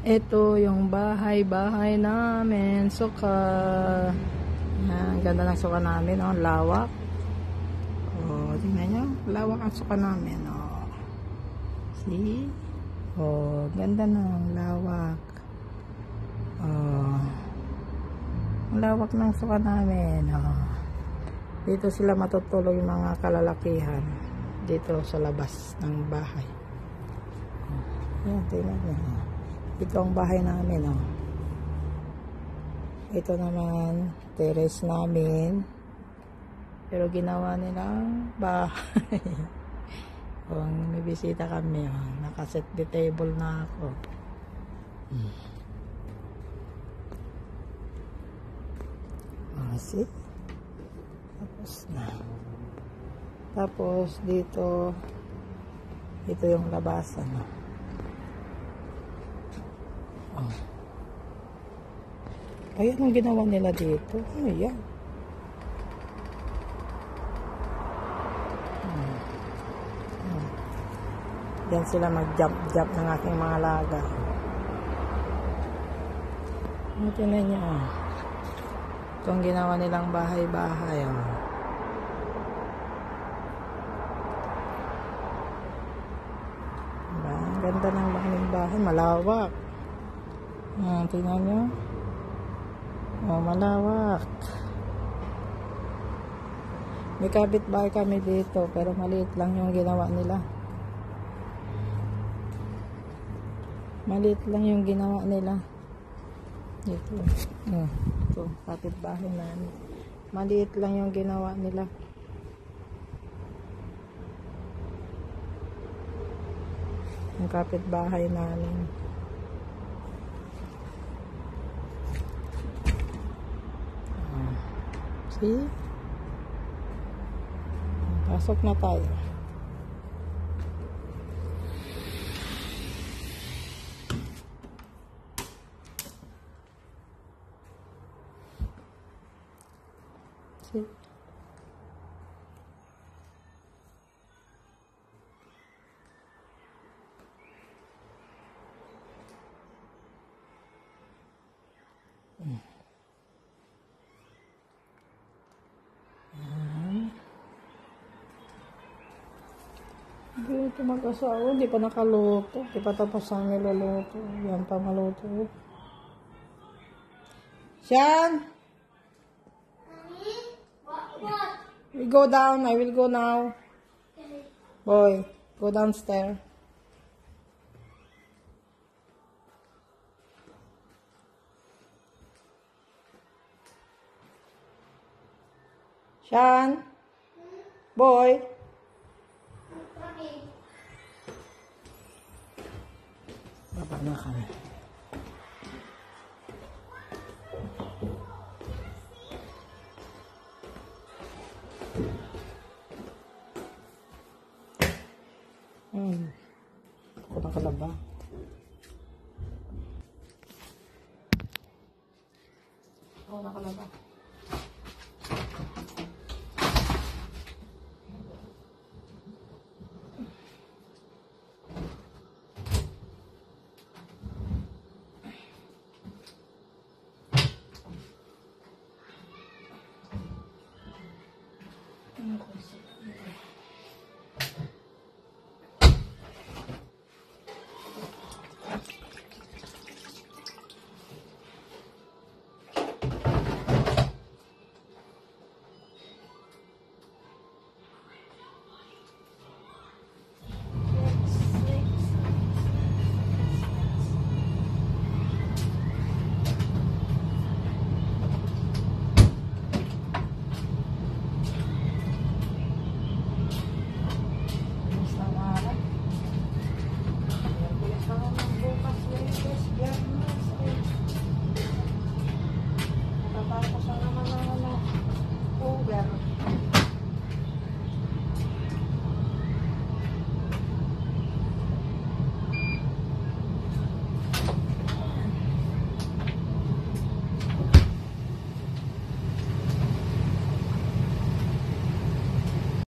Ito yung bahay namin. Suka. Yan, ganda ng suka namin. Oh, lawak. Oh, tingnan nyo. Lawak ang suka namin. Oh. See? Oh, ganda ng lawak. Oh. Ang lawak ng suka namin. Oh. Dito sila matutulog yung mga kalalakihan. Dito sa labas ng bahay. Oh. Yan, tingnan nyo. Ito ang bahay namin. Oh. Ito naman, terrace namin. Pero ginawa nilang bahay. Kung may bisita kami, oh, nakaset the table na ako. See? Tapos na. Tapos dito, ito yung labasan. Oh. Ayan ang ginawa nila dito. Ayan. Diyan sila mag-jump ng aking mga laga. Tingnan niyo. Ito ang ginawa nilang bahay-bahay. Oh. Diba? Ang ganda ng bahay. Malawak. Tingnan niyo. Oh, malawak. May kapitbahay kami dito, pero maliit lang yung ginawa nila. Maliit lang yung ginawa nila. Ito. Ito, kapitbahay namin. Maliit lang yung ginawa nila. Yung kapitbahay namin. See? Pasok na tayo. See? Hindi ito mag-asawa. Hindi pa nakaluto. Hindi pa tapos ang niluluto. Yan pa maluto. Sean! We go down. I will go now. Boy, go downstairs. Sean? Boy? Baba na kami. Ako nakalaba. Ako nakalaba.